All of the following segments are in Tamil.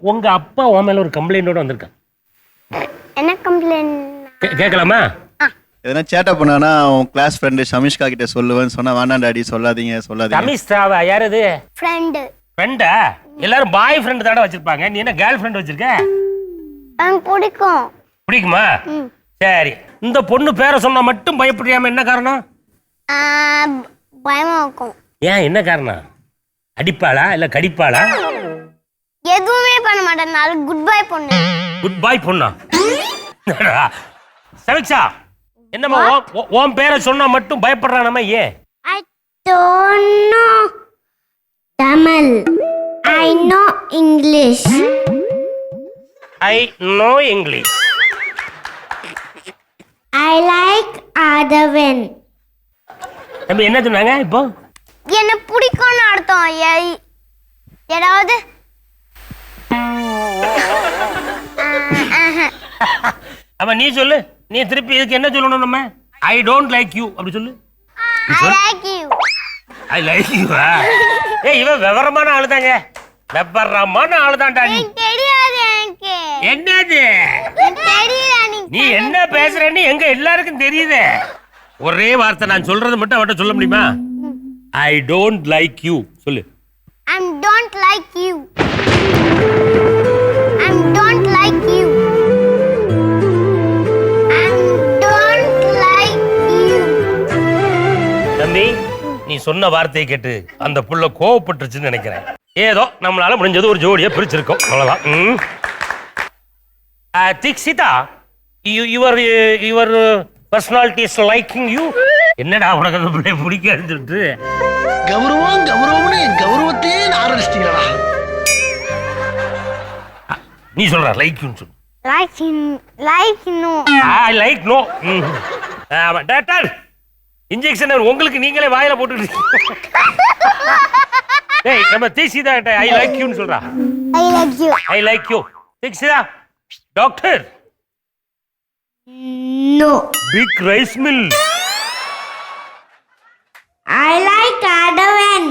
உங்க அப்பா உன் மேல ஒரு கம்ப்ளைண்டோட வந்திருக்கான். என்ன கம்ப்ளைண்ட்? கேட்கலாமா? எதனா சேட்டை பண்ணானா உன் கிளாஸ் ஃப்ரெண்டு சமிஷ்கா கிட்ட சொல்லுவேன்னு சொன்னா வேண்டாம் டாடி சொல்லாதீங்க. சமிஷ்காவா? யார் அது? ஃப்ரெண்ட். ஃப்ரெண்டா? எல்லாரும் பாய் ஃப்ரெண்ட் தானே வச்சிருப்பாங்க, நீ என்ன கேர்ள் ஃப்ரெண்ட் வச்சிருக்க? எனக்கு பிடிக்கும். பிடிக்குமா? சரி, இந்த பொண்ணு பேரை சொன்னா மட்டும் பயப்படுறியாம, என்ன காரணம்? பயமா இருக்கும். ஏன், என்ன காரணம்? அடிப்பாளா இல்ல கடிப்பாளா? எதுவுமே பண்ண மாட்டேன். நாலு குட் பை பொண்ணு. குட் பை பொண்ணா? சமிக்ஷா, என்னம்மா உன் பேரை சொன்னா மட்டும் பயப்படுறானம்மா, ஏன்? I don't know Tamil. I know English. I know English. I like Adavan. தம்பி என்ன சொன்னாங்க இப்போ? என்ன பிடிக்கும்னு அர்த்தம். ஏதாவது அப்ப நீ சொல்லு, நீ திருப்பி இதுக்கு என்ன சொல்லணும் நம்ம? ஐ டோன்ட் லைக் யூ அப்படி சொல்லு. I like you. I like you. ஏய், இவன் விவரமான ஆளுதாங்க, விவரமான ஆளுதான்டா. நீ தெரியாது எனக்கு. என்னது தெரியல. நீ என்ன பேசுறேன்னு எங்க எல்லாருக்கும் தெரியுதே. ஒரே வார்த்தை நான் சொல்றது மட்டும் அவட்ட சொல்ல முடியுமா? ஐ டோன்ட் லைக் யூ சொல்லு. I don't like you. I don't like you. I don't like you. தம்பி, நீ சொன்ன வார்த்தையை கேட்டு அந்த புள்ள கோவப்பட்டுருச்சுன்னு நினைக்கிறேன். ஏதோ நம்மளால முடிஞ்சது ஒரு ஜோடியை பிரிச்சிருக்கோம், அவ்வளவுதான். Deekshitha, your personality is liking you. என்னடா உனக்கு அந்த பிள்ளை பிடிக்காதுன்னு சொல்லிட்டு கௌரவம்னு கௌரவத்தையே ஆரம்பிச்சிட்டீங்களா? நீ சொல்ற லைக் யூன்னு சொல்லு. Like no. I like no. Doctor, injection உங்களுக்கு நீங்களே வாயில போட்டுக்கிட்டு. ஏய், நம்ம தீக்ஷிதா கிட்ட ஐ லைக் யூன்னு சொல்றா. I like you. I like you. Dikshitha, doctor. No. Big rice mill. I like Adavan.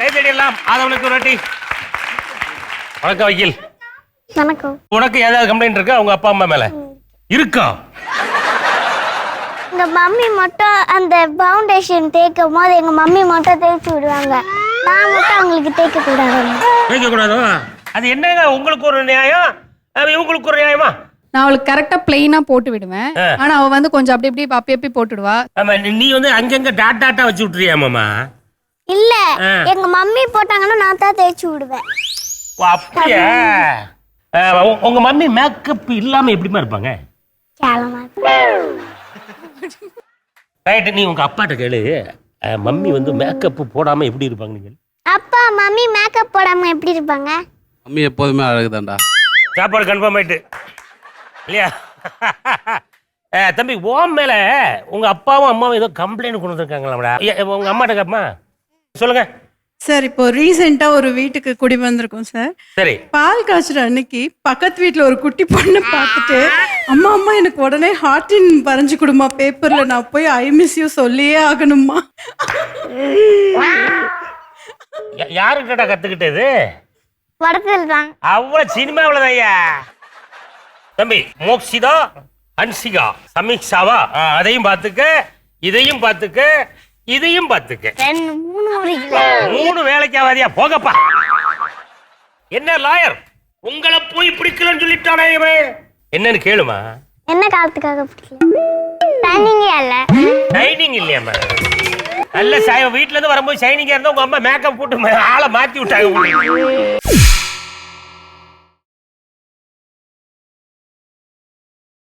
கைதடியெல்லாம் ஆதவனுக்கு ஒரு வாட்டி. வணக்கம் வக்கீல். வணக்கம். உனக்கு ஏதாவது கம்ப்ளைண்ட் இருக்கா உங்க அப்பா அம்மா மேல? இருக்கா? எங்க மம்மி மட்டும் அந்த ஃபவுண்டேஷன் தேய்க்கும் போது எங்க மம்மி மட்டும் தேய்ச்சி விடுவாங்க. நான் மட்டும் அவங்களுக்கு தேய்க்க கூடாது. தேய்க்க கூடாதோ? அது என்னங்க, உங்களுக்கு ஒரு நியாயம் இவங்களுக்கு ஒரு நியாயமா? நான் அவளுக்கு கரெக்டா பிளெயினா போட்டு விடுவேன். ஆனா அவ வந்து கொஞ்சம் அப்படி அப்படி போட்டுடுவா. ஆமா, நீ வந்து அங்கங்க டாட்டா வச்சு விட்டுறியாமாமா? இல்ல, எங்க மம்மி போட்டாங்கன்னா நான் தான் தேய்ச்சி விடுவேன். அப்படியா? உங்க மம்மி மேக்கப் இல்லாம எப்படிமா இருப்பாங்க? கேளமா. ரைட், நீ உங்க அப்பாட்ட கேளு, மம்மி வந்து மேக்கப் போடாம எப்படி இருப்பாங்க? நீங்க அப்பா மம்மி மேக்கப் போடாம எப்படி இருப்பாங்க? மம்மி எப்போதுமே அழகுதான்டா. சாப்பாடு கன்ஃபார்ம் ஆயிட்டு இல்லையா? தம்பி, ஓம் மேல உங்க அப்பாவும் அம்மாவும் ஏதோ கம்ப்ளைண்ட் கொண்டு வந்திருக்காங்களா? உங்க அம்மாட்ட கேப்பமா, சொல்லுங்க சார். இப்போ ரீசெண்டா ஒரு வீட்டுக்கு குடி வந்திருக்கோம் சார். சரி. பால் காய்ச்சுற அன்னைக்கு பக்கத்து வீட்டுல ஒரு குட்டி பொண்ணை பார்த்துட்டு, அம்மா எனக்கு உடனே ஹார்டின் வரைஞ்சு கொடுமா பேப்பர்ல, நான் போய் ஐ மிஸ் யூ சொல்லியே ஆகணுமா? யாருக்கிட்ட கத்துக்கிட்டது? படத்தில் தான். அவ்வளவு சினிமாவில் ஐயா. தம்பி, மோக்ஷிதா, அன்சிகா, சமீக்ஷாவா, அதையும் பார்த்துக்க, இதையும் பார்த்துக்க, இதையும் பார்த்துக்க. 3 வேலைக்காவாதியா? போகப்பா. என்ன லாயர், உங்களை போய் பிடிக்கலன்னு சொல்லிட்டானே இவன். என்னன்னு கேளுமா. என்ன காலத்துக்காக பிடிக்கல? டைனிங்கே இல்ல. டைனிங் இல்லையாம்மா? நல்ல வீட்டுல இருந்து வரும்போது ஷைனிங்கா இருந்தா உங்க அம்மா மேக்கப் போட்டு ஆளை மாத்தி விட்டாங்க.